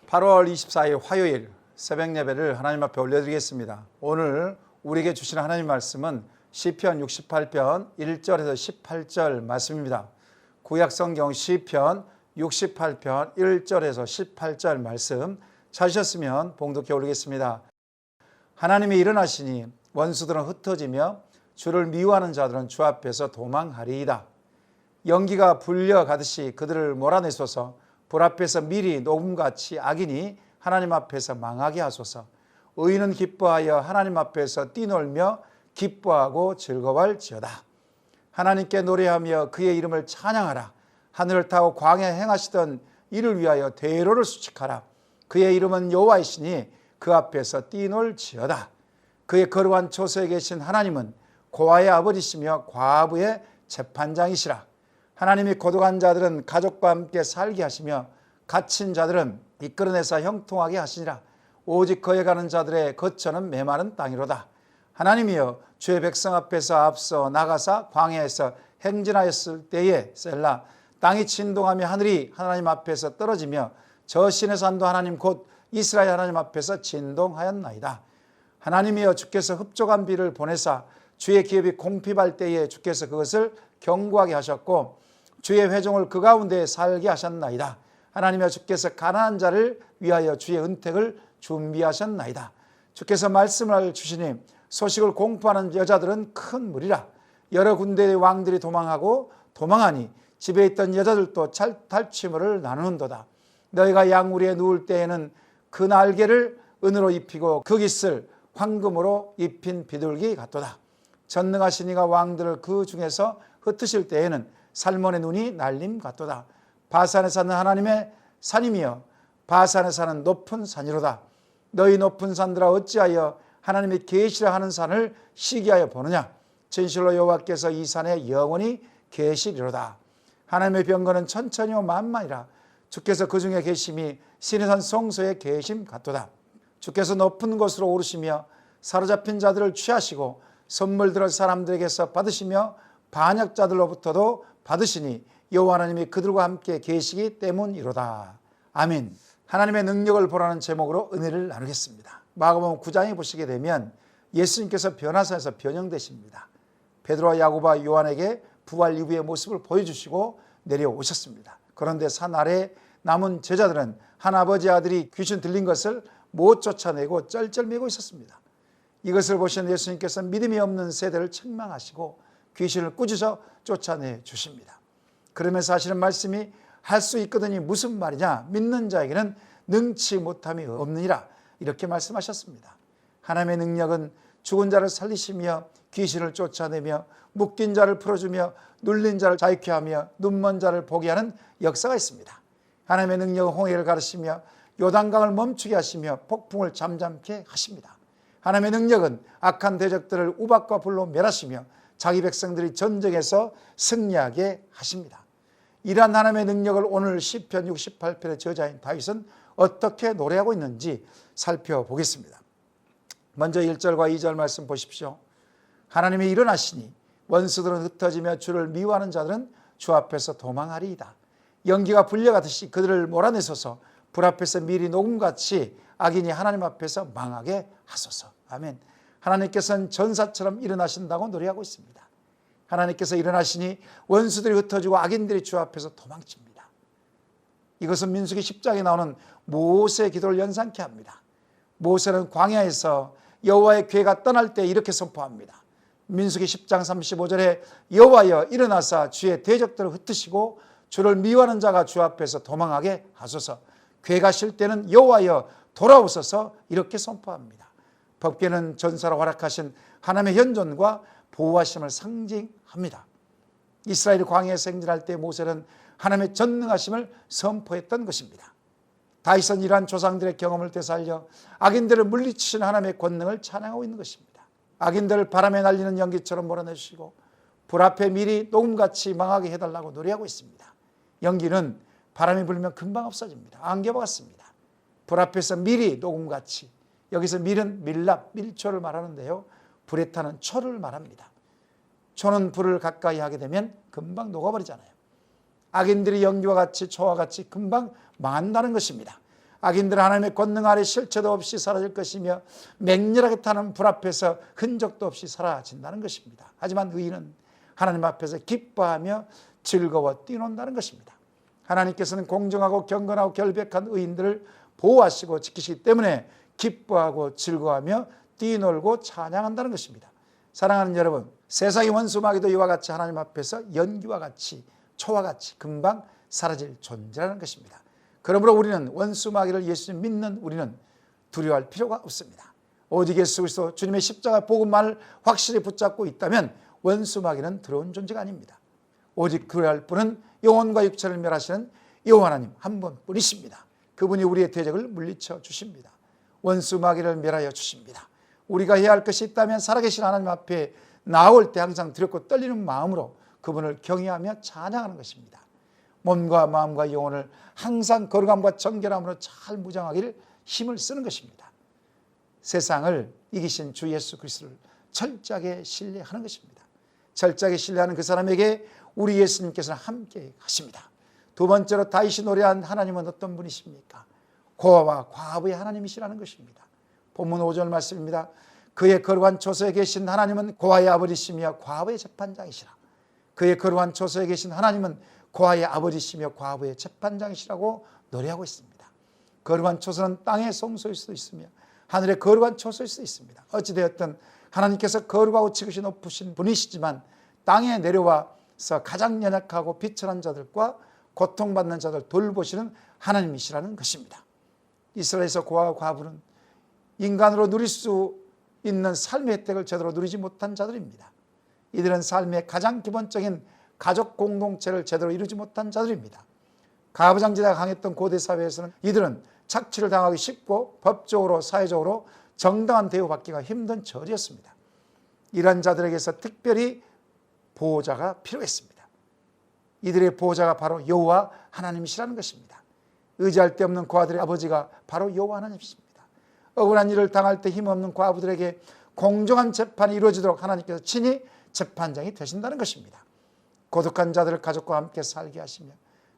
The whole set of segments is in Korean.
8월 24일 화요일 새벽 예배를 하나님 앞에 올려드리겠습니다. 오늘 우리에게 주시는 하나님 말씀은 시편 68편 1절에서 18절 말씀입니다. 구약성경 시편 68편 1절에서 18절 말씀 찾으셨으면 봉독해 올리겠습니다. 하나님이 일어나시니 원수들은 흩어지며 주를 미워하는 자들은 주 앞에서 도망하리이다. 연기가 불려가듯이 그들을 몰아내소서. 불 앞에서 미리 녹음같이 악인이 하나님 앞에서 망하게 하소서. 의인은 기뻐하여 하나님 앞에서 뛰놀며 기뻐하고 즐거워할지어다. 하나님께 노래하며 그의 이름을 찬양하라. 하늘을 타고 광야에 행하시던 이를 위하여 대로를 수칙하라. 그의 이름은 여호와이시니 그 앞에서 뛰놀지어다. 그의 거룩한 초소에 계신 하나님은 고아의 아버지시며 과부의 재판장이시라. 하나님이 고독한 자들은 가족과 함께 살게 하시며 갇힌 자들은 이끌어내서 형통하게 하시니라. 오직 거해 가는 자들의 거처는 메마른 땅이로다. 하나님이여 주의 백성 앞에서 앞서 나가사 광야에서 행진하였을 때에 셀라. 땅이 진동하며 하늘이 하나님 앞에서 떨어지며 저 신의 산도 하나님 곧 이스라엘 하나님 앞에서 진동하였나이다. 하나님이여 주께서 흡족한 비를 보내사 주의 기업이 공핍할 때에 주께서 그것을 견고하게 하셨고 주의 회종을 그 가운데 살게 하셨나이다. 하나님이여 주께서 가난한 자를 위하여 주의 은택을 준비하셨나이다. 주께서 말씀을 주시니 소식을 공포하는 여자들은 큰 무리라. 여러 군대의 왕들이 도망하니 집에 있던 여자들도 탈취물을 나누는도다. 너희가 양우리에 누울 때에는 그 날개를 은으로 입히고 그 깃을 황금으로 입힌 비둘기 같도다. 전능하신 이가 왕들을 그 중에서 흩으실 때에는 살몬의 눈이 날림 같도다. 바산에 사는 하나님의 산이며 바산에 사는 높은 산이로다. 너희 높은 산들아 어찌하여 하나님이 계시라 하는 산을 시기하여 보느냐. 진실로 여호와께서 이 산에 영원히 계시리로다. 하나님의 병거는 천천히요 만만이라. 주께서 그 중에 계심이 시내산 성소에 계심 같도다. 주께서 높은 곳으로 오르시며 사로잡힌 자들을 취하시고 선물들을 사람들에게서 받으시며 반역자들로부터도 받으시니 여호와 하나님이 그들과 함께 계시기 때문이로다. 아멘. 하나님의 능력을 보라는 제목으로 은혜를 나누겠습니다. 마가복음 9장에 보시게 되면 예수님께서 변화산에서 변형되십니다. 베드로와 야고보와 요한에게 부활 이후의 모습을 보여주시고 내려오셨습니다. 그런데 산 아래 남은 제자들은 한 아버지 아들이 귀신 들린 것을 못 쫓아내고 쩔쩔매고 있었습니다. 이것을 보신 예수님께서 믿음이 없는 세대를 책망하시고 귀신을 꾸짖어 쫓아내 주십니다. 그러면서 하시는 말씀이 할 수 있거든이 무슨 말이냐. 믿는 자에게는 능치 못함이 없느니라. 이렇게 말씀하셨습니다. 하나님의 능력은 죽은 자를 살리시며 귀신을 쫓아내며 묶인 자를 풀어주며 눌린 자를 자유케 하며 눈먼 자를 보게 하는 역사가 있습니다. 하나님의 능력은 홍해를 가르시며 요단강을 멈추게 하시며 폭풍을 잠잠케 하십니다. 하나님의 능력은 악한 대적들을 우박과 불로 멸하시며 자기 백성들이 전쟁에서 승리하게 하십니다. 이러한 하나님의 능력을 오늘 시편 68편의 저자인 다윗은 어떻게 노래하고 있는지 살펴보겠습니다. 먼저 1절과 2절 말씀 보십시오. 하나님이 일어나시니 원수들은 흩어지며 주를 미워하는 자들은 주 앞에서 도망하리이다. 연기가 불려가듯이 그들을 몰아내소서. 불 앞에서 미리 녹음같이 악인이 하나님 앞에서 망하게 하소서. 아멘. 하나님께서는 전사처럼 일어나신다고 노래하고 있습니다. 하나님께서 일어나시니 원수들이 흩어지고 악인들이 주 앞에서 도망칩니다. 이것은 민수기 10장에 나오는 모세의 기도를 연상케 합니다. 모세는 광야에서 여호와의 괴가 떠날 때 이렇게 선포합니다. 민수기 10장 35절에 여호와여 일어나사 주의 대적들을 흩으시고 주를 미워하는 자가 주 앞에서 도망하게 하소서. 괴가 쉴 때는 여호와여 돌아오소서. 이렇게 선포합니다. 법궤는 전사로 활약하신 하나님의 현존과 보호하심을 상징합니다. 이스라엘이 광야에서 행진할 때 모세는 하나님의 전능하심을 선포했던 것입니다. 다윗은 이러한 조상들의 경험을 되살려 악인들을 물리치시는 하나님의 권능을 찬양하고 있는 것입니다. 악인들을 바람에 날리는 연기처럼 몰아내주시고 불 앞에 미리 녹음같이 망하게 해달라고 노래하고 있습니다. 연기는 바람이 불면 금방 없어집니다. 안개와 같습니다. 불 앞에서 미리 녹음같이, 여기서 밀은 밀랍, 밀초를 말하는데요. 불에 타는 초를 말합니다. 초는 불을 가까이 하게 되면 금방 녹아버리잖아요. 악인들이 연기와 같이 초와 같이 금방 망한다는 것입니다. 악인들은 하나님의 권능 아래 실체도 없이 사라질 것이며 맹렬하게 타는 불 앞에서 흔적도 없이 사라진다는 것입니다. 하지만 의인은 하나님 앞에서 기뻐하며 즐거워 뛰논다는 것입니다. 하나님께서는 공정하고 경건하고 결백한 의인들을 보호하시고 지키시기 때문에 기뻐하고 즐거워하며 뛰놀고 찬양한다는 것입니다. 사랑하는 여러분, 세상의 원수 마귀도 이와 같이 하나님 앞에서 연기와 같이 초와 같이 금방 사라질 존재라는 것입니다. 그러므로 우리는 원수 마귀를 예수님 믿는 우리는 두려워할 필요가 없습니다. 오직 예수 그리스도 주님의 십자가 복음만을 확실히 붙잡고 있다면 원수 마귀는 두려운 존재가 아닙니다. 오직 두려워할 분은 영혼과 육체를 멸하시는 여호와 하나님 한 분뿐이십니다. 그분이 우리의 대적을 물리쳐 주십니다. 원수 마귀를 멸하여 주십니다. 우리가 해야 할 것이 있다면 살아계신 하나님 앞에 나올 때 항상 두렵고 떨리는 마음으로 그분을 경외하며 찬양하는 것입니다. 몸과 마음과 영혼을 항상 거룩함과 정결함으로 잘 무장하기를 힘을 쓰는 것입니다. 세상을 이기신 주 예수 그리스도를 철저하게 신뢰하는 것입니다. 철저하게 신뢰하는 그 사람에게 우리 예수님께서는 함께 하십니다. 두 번째로 다윗이 노래한 하나님은 어떤 분이십니까? 고아와 과부의 하나님이시라는 것입니다. 본문 5절 말씀입니다. 그의 거룩한 초소에 계신 하나님은 고아의 아버지시며 과부의 재판장이시라. 그의 거룩한 초소에 계신 하나님은 고아의 아버지시며 과부의 재판장이시라고 노래하고 있습니다. 거룩한 초소는 땅의 성소일 수도 있으며 하늘의 거룩한 초소일 수도 있습니다. 어찌되었든 하나님께서 거룩하고 지극히 높으신 분이시지만 땅에 내려와서 가장 연약하고 비천한 자들과 고통받는 자들 돌보시는 하나님이시라는 것입니다. 이스라엘에서 고아와 과부는 인간으로 누릴 수 있는 삶의 혜택을 제대로 누리지 못한 자들입니다. 이들은 삶의 가장 기본적인 가족 공동체를 제대로 이루지 못한 자들입니다. 가부장제가 강했던 고대 사회에서는 이들은 착취를 당하기 쉽고 법적으로 사회적으로 정당한 대우받기가 힘든 처지였습니다. 이러한 자들에게서 특별히 보호자가 필요했습니다. 이들의 보호자가 바로 여호와 하나님이시라는 것입니다. 의지할 데 없는 고아들의 아버지가 바로 여호와 하나님이십니다. 억울한 일을 당할 때 힘없는 과부들에게 공정한 재판이 이루어지도록 하나님께서 친히 재판장이 되신다는 것입니다. 고독한 자들을 가족과 함께 살게 하시며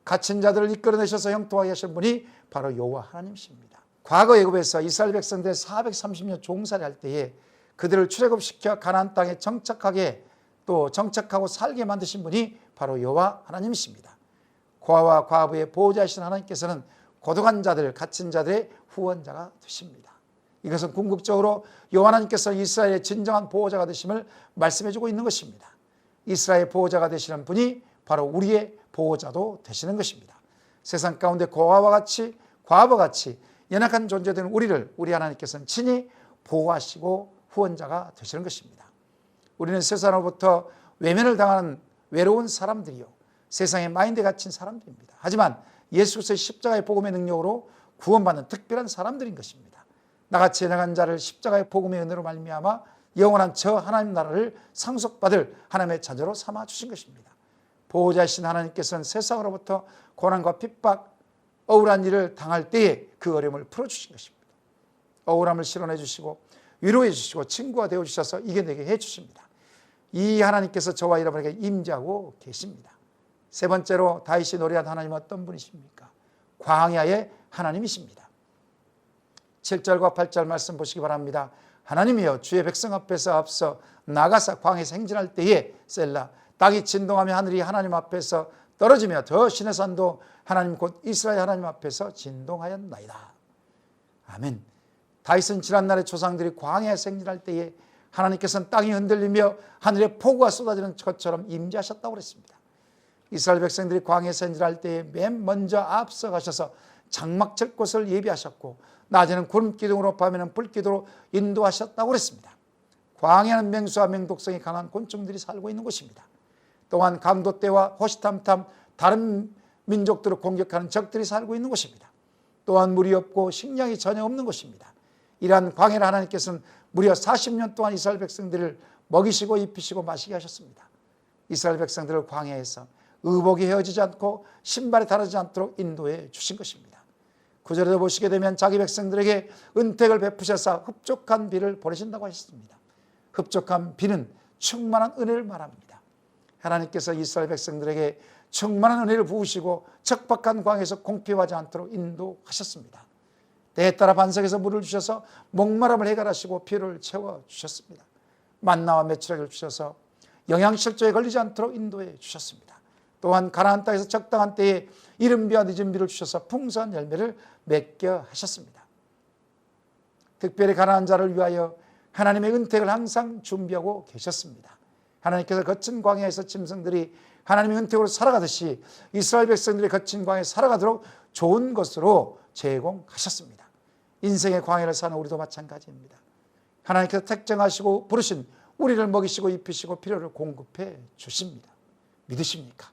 갇힌 자들을 이끌어내셔서 형통하게 하신 분이 바로 여호와 하나님이십니다. 과거 애굽에서 이스라엘 백성들 430년 종살이 할 때에 그들을 출애굽시켜 가나안 땅에 정착하게 또 정착하고 살게 만드신 분이 바로 여호와 하나님이십니다. 고아와 과부의 보호자이신 하나님께서는 고독한 자들, 갇힌 자들의 후원자가 되십니다. 이것은 궁극적으로 여호와 하나님께서 이스라엘의 진정한 보호자가 되심을 말씀해주고 있는 것입니다. 이스라엘의 보호자가 되시는 분이 바로 우리의 보호자도 되시는 것입니다. 세상 가운데 고아와 같이 과부와 같이 연약한 존재된 우리를 우리 하나님께서는 친히 보호하시고 후원자가 되시는 것입니다. 우리는 세상으로부터 외면을 당하는 외로운 사람들이요, 세상에 마인드에 갇힌 사람들입니다. 하지만 예수 그리스도의 십자가의 복음의 능력으로 구원받는 특별한 사람들인 것입니다. 나같이 연약한 자를 십자가의 복음의 은혜로 말미암아 영원한 저 하나님 나라를 상속받을 하나님의 자녀로 삼아 주신 것입니다. 보호자이신 하나님께서는 세상으로부터 고난과 핍박, 억울한 일을 당할 때에 그 어려움을 풀어주신 것입니다. 억울함을 실현해 주시고 위로해 주시고 친구가 되어 주셔서 이겨내게 해 주십니다. 이 하나님께서 저와 여러분에게 임재하고 계십니다. 세 번째로 다윗이 노래한 하나님은 어떤 분이십니까? 광야의 하나님이십니다. 7절과 8절 말씀 보시기 바랍니다. 하나님이여 주의 백성 앞에서 앞서 나가사 광야에서 행진할 때에 셀라 땅이 진동하며 하늘이 하나님 앞에서 떨어지며 저 신의 산도 하나님 곧 이스라엘 하나님 앞에서 진동하였나이다. 아멘. 다윗은 지난날의 조상들이 광야에서 행진할 때에 하나님께서는 땅이 흔들리며 하늘에 폭우가 쏟아지는 것처럼 임재하셨다고 그랬습니다. 이스라엘 백성들이 광야에서 행진할 때에 맨 먼저 앞서가셔서 장막 칠 곳을 예비하셨고 낮에는 구름 기둥으로 밤에는 불 기둥으로 인도하셨다고 그랬습니다. 광야는 맹수와 맹독성이 강한 곤충들이 살고 있는 곳입니다. 또한 강도 떼와 호시탐탐 다른 민족들을 공격하는 적들이 살고 있는 곳입니다. 또한 물이 없고 식량이 전혀 없는 곳입니다. 이러한 광야를 하나님께서는 무려 40년 동안 이스라엘 백성들을 먹이시고 입히시고 마시게 하셨습니다. 이스라엘 백성들을 광야에서 의복이 헤어지지 않고 신발이 다르지 않도록 인도해 주신 것입니다. 9절에도 보시게 되면 자기 백성들에게 은택을 베푸셔서 흡족한 비를 보내신다고 하셨습니다. 흡족한 비는 충만한 은혜를 말합니다. 하나님께서 이스라엘 백성들에게 충만한 은혜를 부으시고 척박한 광야에서 공피하지 않도록 인도하셨습니다. 때에 따라 반석에서 물을 주셔서 목마름을 해결하시고 피로를 채워주셨습니다. 만나와 메추라기를 주셔서 영양실조에 걸리지 않도록 인도해 주셨습니다. 또한 가나안 땅에서 적당한 때에 이른 비와 늦은 비를 주셔서 풍성한 열매를 맺게 하셨습니다. 특별히 가난한 자를 위하여 하나님의 은택을 항상 준비하고 계셨습니다. 하나님께서 거친 광야에서 짐승들이 하나님의 은택으로 살아가듯이 이스라엘 백성들이 거친 광야에 살아가도록 좋은 것으로 제공하셨습니다. 인생의 광야를 사는 우리도 마찬가지입니다. 하나님께서 택정하시고 부르신 우리를 먹이시고 입히시고 필요를 공급해 주십니다. 믿으십니까?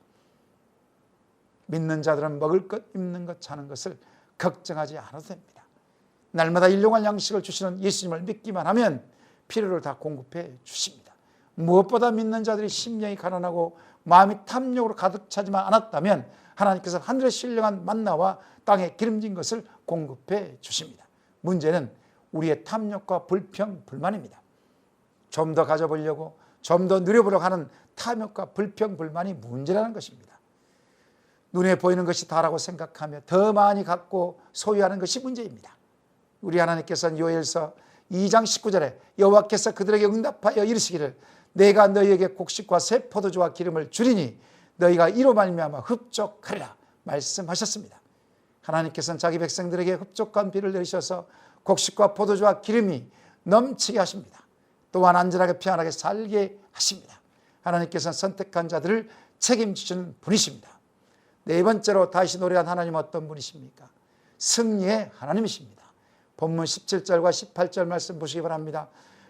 믿는 자들은 먹을 것, 입는 것, 자는 것을 걱정하지 않아도 됩니다. 날마다 일용할 양식을 주시는 예수님을 믿기만 하면 필요를 다 공급해 주십니다. 무엇보다 믿는 자들이 심령이 가난하고 마음이 탐욕으로 가득 차지만 않았다면 하나님께서 하늘의 신령한 만나와 땅에 기름진 것을 공급해 주십니다. 문제는 우리의 탐욕과 불평, 불만입니다. 좀 더 가져보려고, 좀 더 누려보려고 하는 탐욕과 불평, 불만이 문제라는 것입니다. 눈에 보이는 것이 다라고 생각하며 더 많이 갖고 소유하는 것이 문제입니다. 우리 하나님께서는 요엘서 2장 19절에 여호와께서 그들에게 응답하여 이르시기를 내가 너희에게 곡식과 새 포도주와 기름을 주리니 너희가 이로 말미암아 흡족하리라 말씀하셨습니다. 하나님께서는 자기 백성들에게 흡족한 비를 내리셔서 곡식과 포도주와 기름이 넘치게 하십니다. 또한 안전하게 평안하게 살게 하십니다. 하나님께서는 선택한 자들을 책임지시는 분이십니다. 네 번째로 다시 노래한 하나님은 어떤 분이십니까? 승리의 하나님이십니다. 본문 17절과 18절 말씀 보시기 바랍니다.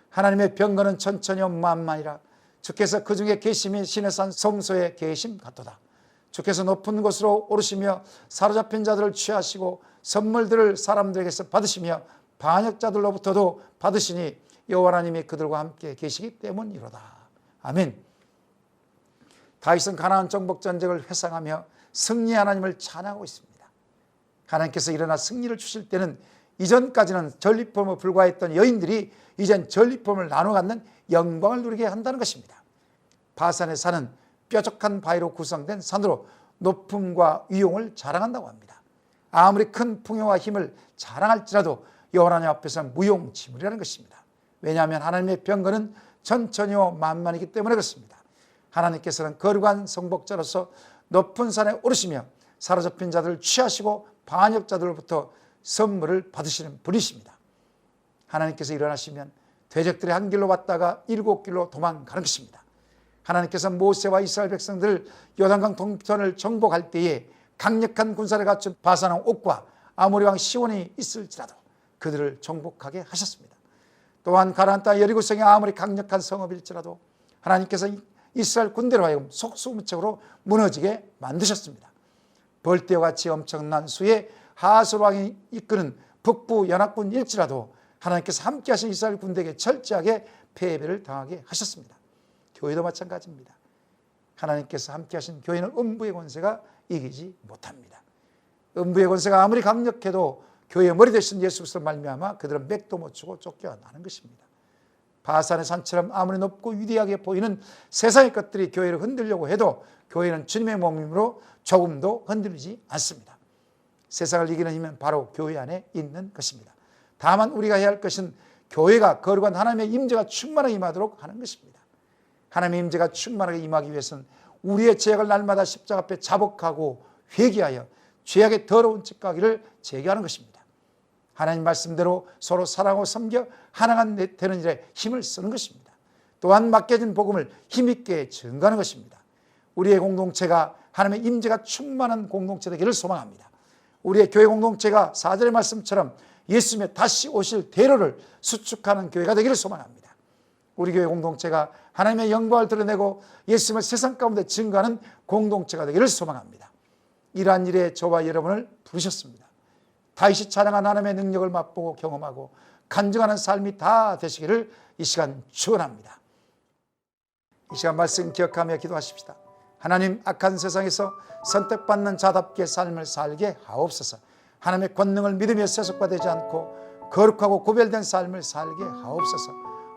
하나님의 병거는 천천히요 만만이라 주께서 그 중에 계심이 신의 산 성소에 계심 같도다. 주께서 높은 곳으로 오르시며 사로잡힌 자들을 취하시고 선물들을 사람들에게서 받으시며 반역자들로부터도 받으시니 여호와 하나님이 그들과 함께 계시기 때문이로다. 아멘. 다윗은 가나안 정복 전쟁을 회상하며 승리의 하나님을 찬양하고 있습니다. 하나님께서 일어나 승리를 주실 때는 이전까지는 전리품에 불과했던 여인들이 이젠 전리품을 나눠 갖는 영광을 누리게 한다는 것입니다. 바산의 산은 뾰족한 바위로 구성된 산으로 높음과 위용을 자랑한다고 합니다. 아무리 큰 풍요와 힘을 자랑할지라도 여호와 하나님 앞에서는 무용지물이라는 것입니다. 왜냐하면 하나님의 병거는 천천히요 만만이기 때문에 그렇습니다. 하나님께서는 거룩한 성복자로서 높은 산에 오르시며 사로잡힌 자들을 취하시고 반역자들로부터 선물을 받으시는 분이십니다. 하나님께서 일어나시면 대적들이 한 길로 왔다가 7길로 도망가는 것입니다. 하나님께서 모세와 이스라엘 백성들을 요단강 동편을 정복할 때에 강력한 군사를 갖춘 바산왕 옥과 아모리 왕 시온이 있을지라도 그들을 정복하게 하셨습니다. 또한 가나안 땅 여리고성이 아무리 강력한 성읍일지라도 하나님께서 이스라엘 군대로 하여금 속수무책으로 무너지게 만드셨습니다. 벌떼와 같이 엄청난 수의 하솔 왕이 이끄는 북부 연합군일지라도 하나님께서 함께 하신 이스라엘 군대에게 철저하게 패배를 당하게 하셨습니다. 교회도 마찬가지입니다. 하나님께서 함께 하신 교회는 음부의 권세가 이기지 못합니다. 음부의 권세가 아무리 강력해도 교회의 머리 되신 예수 그리스도로 말미암아 그들은 맥도 못 추고 쫓겨나는 것입니다. 바산의 산처럼 아무리 높고 위대하게 보이는 세상의 것들이 교회를 흔들려고 해도 교회는 주님의 몸이므로 조금도 흔들리지 않습니다. 세상을 이기는 힘은 바로 교회 안에 있는 것입니다. 다만 우리가 해야 할 것은 교회가 거룩한 하나님의 임재가 충만하게 임하도록 하는 것입니다. 하나님의 임재가 충만하게 임하기 위해서는 우리의 죄악을 날마다 십자가 앞에 자복하고 회개하여 죄악의 더러운 찌꺼기를 제거하는 것입니다. 하나님 말씀대로 서로 사랑하고 섬겨 하나가 되는 일에 힘을 쓰는 것입니다. 또한 맡겨진 복음을 힘있게 증거하는 것입니다. 우리의 공동체가 하나님의 임재가 충만한 공동체 되기를 소망합니다. 우리의 교회 공동체가 4절의 말씀처럼 예수님의 다시 오실 대로를 수축하는 교회가 되기를 소망합니다. 우리 교회 공동체가 하나님의 영광을 드러내고 예수님을 세상 가운데 증거하는 공동체가 되기를 소망합니다. 이러한 일에 저와 여러분을 부르셨습니다. 다윗이 찬양한 하나님의 능력을 맛보고 경험하고 간증하는 삶이 다 되시기를 이 시간 축원합니다. 이 시간 말씀 기억하며 기도하십시다. 하나님, 악한 세상에서 선택받는 자답게 삶을 살게 하옵소서. 하나님의 권능을 믿으며 세속화되지 않고 거룩하고 구별된 삶을 살게 하옵소서.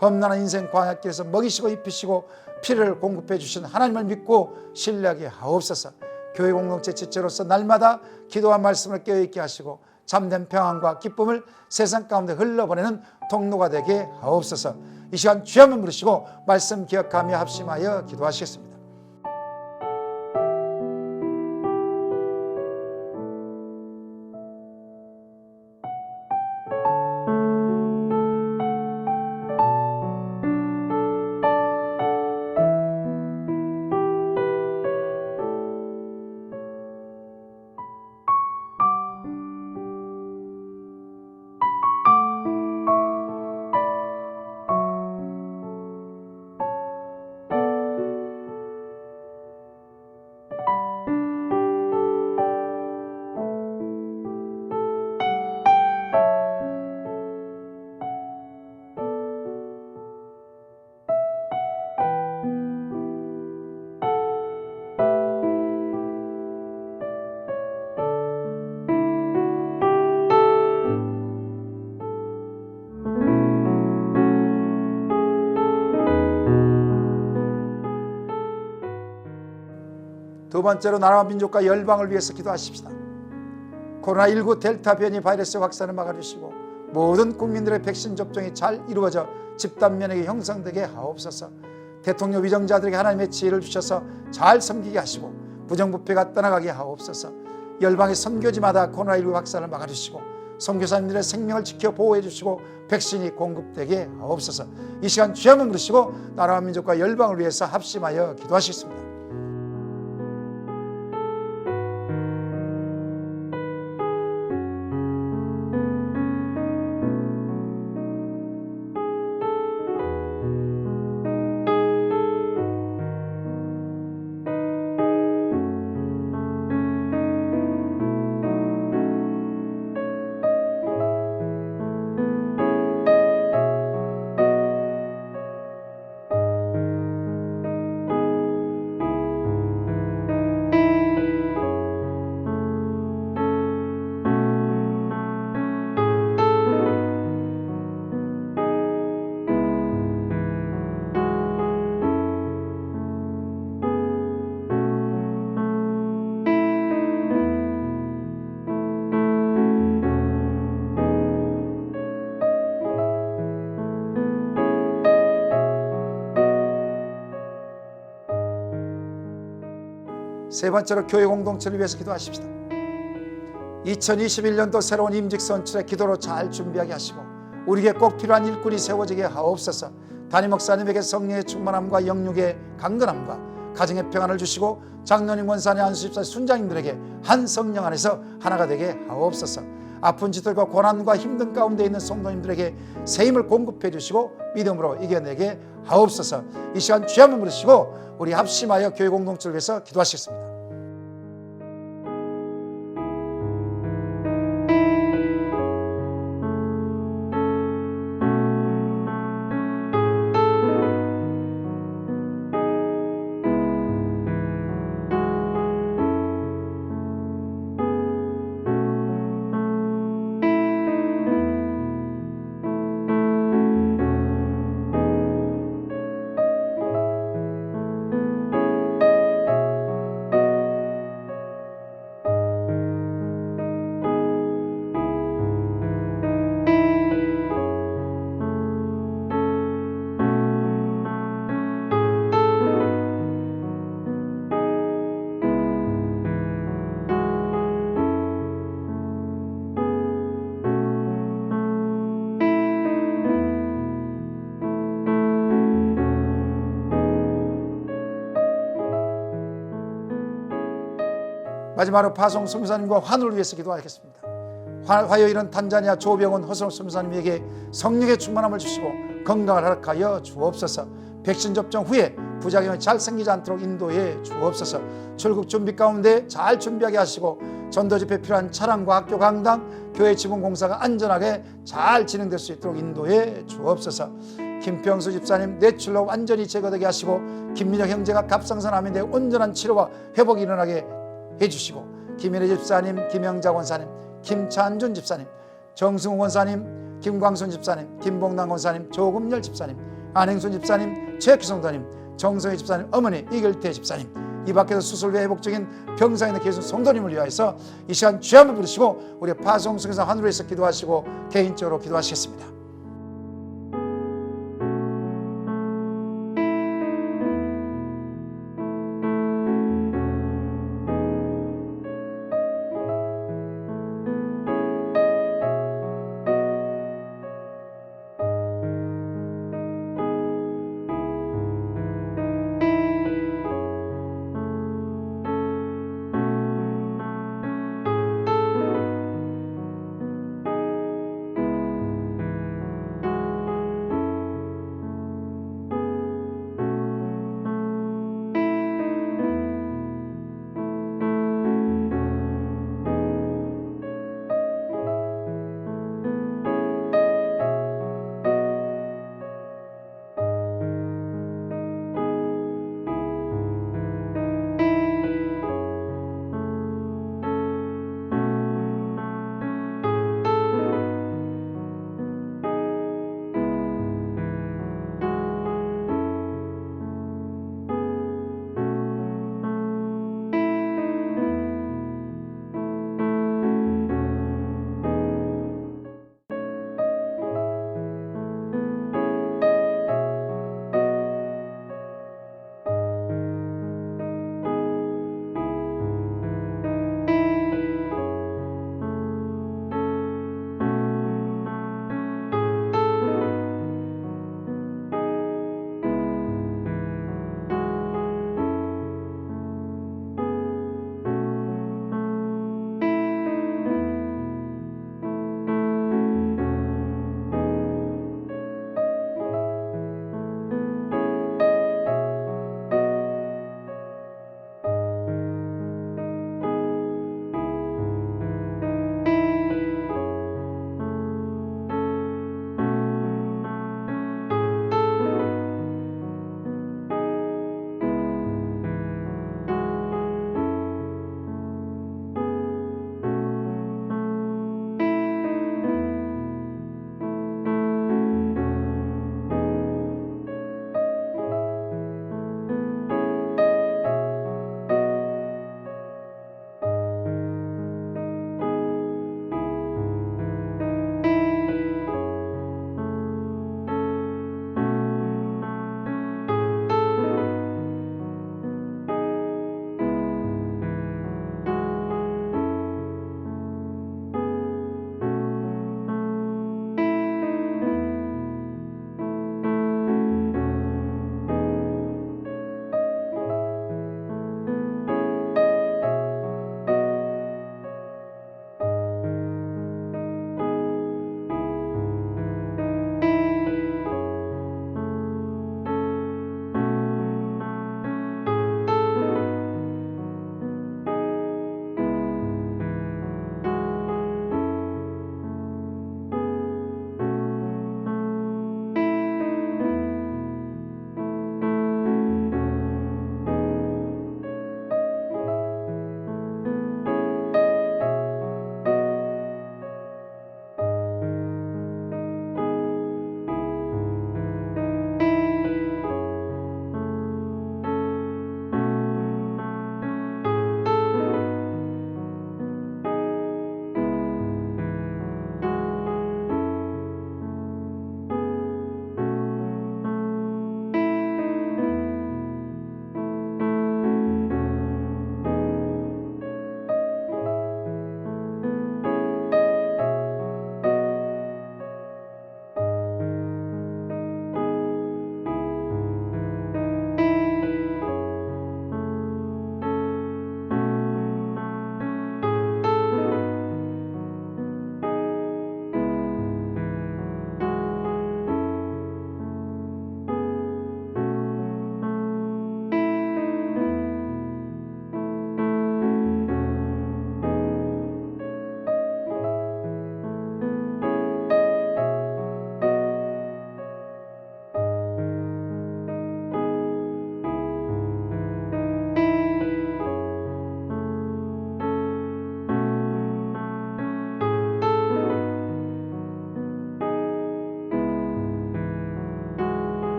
험난한 인생 광야길에서 먹이시고 입히시고 피를 공급해 주신 하나님을 믿고 신뢰하게 하옵소서. 교회 공동체 지체로서 날마다 기도와 말씀을 깨어있게 하시고 참된 평안과 기쁨을 세상 가운데 흘러보내는 통로가 되게 하옵소서. 이 시간 주여 한번 부르시고 말씀 기억하며 합심하여 기도하시겠습니다. 두 번째로 나라와 민족과 열방을 위해서 기도하십시다. 코로나19 델타 변이 바이러스 확산을 막아주시고 모든 국민들의 백신 접종이 잘 이루어져 집단 면역이 형성되게 하옵소서. 대통령 위정자들에게 하나님의 지혜를 주셔서 잘 섬기게 하시고 부정부패가 떠나가게 하옵소서. 열방의 선교지마다 코로나19 확산을 막아주시고 선교사님들의 생명을 지켜 보호해 주시고 백신이 공급되게 하옵소서. 이 시간 주여 한번 부르시고 나라와 민족과 열방을 위해서 합심하여 기도하시겠습니다. 세 번째로 교회 공동체를 위해서 기도하십시다. 2021년도 새로운 임직 선출의 기도로 잘 준비하게 하시고 우리에게 꼭 필요한 일꾼이 세워지게 하옵소서. 담임 목사님에게 성령의 충만함과 영육의 강건함과 가정의 평안을 주시고 장로님, 원사님, 안수집사, 순장님들에게 한 성령 안에서 하나가 되게 하옵소서. 아픈 지들과 고난과 힘든 가운데 있는 성도님들에게 새 힘을 공급해 주시고 믿음으로 이겨내게 하옵소서. 이 시간 주여 한번 부르시고 우리 합심하여 교회 공동체를 위해서 기도하시겠습니다. 마지막으로 파송 선교사님과 환우를 위해서 기도하겠습니다. 화요일은 탄자니아 조병원 허성 선교사님에게 성령의 충만함을 주시고 건강을 허락하여 주옵소서. 백신 접종 후에 부작용이 잘 생기지 않도록 인도해 주옵소서. 출국 준비 가운데 잘 준비하게 하시고 전도 집회에 필요한 차량과 학교 강당, 교회 지붕 공사가 안전하게 잘 진행될 수 있도록 인도해 주옵소서. 김평수 집사님 뇌출로 완전히 제거되게 하시고 김민혁 형제가 갑상선 암인데 온전한 치료와 회복이 일어나게 해주시고 김일혜 집사님, 김영자 권사님, 김찬준 집사님, 정승우 권사님, 김광순 집사님, 김봉남 권사님, 조금열 집사님, 안행순 집사님, 최기성도님, 정성희 집사님, 어머니 이ገል태 집사님, 이 밖에서 수술 후에 회복적인 병상에 있는 계신 성도님을 위하여서 이 시간 주여 한번 부르시고 우리 파송성에서 하늘에서 기도하시고 개인적으로 기도하시겠습니다.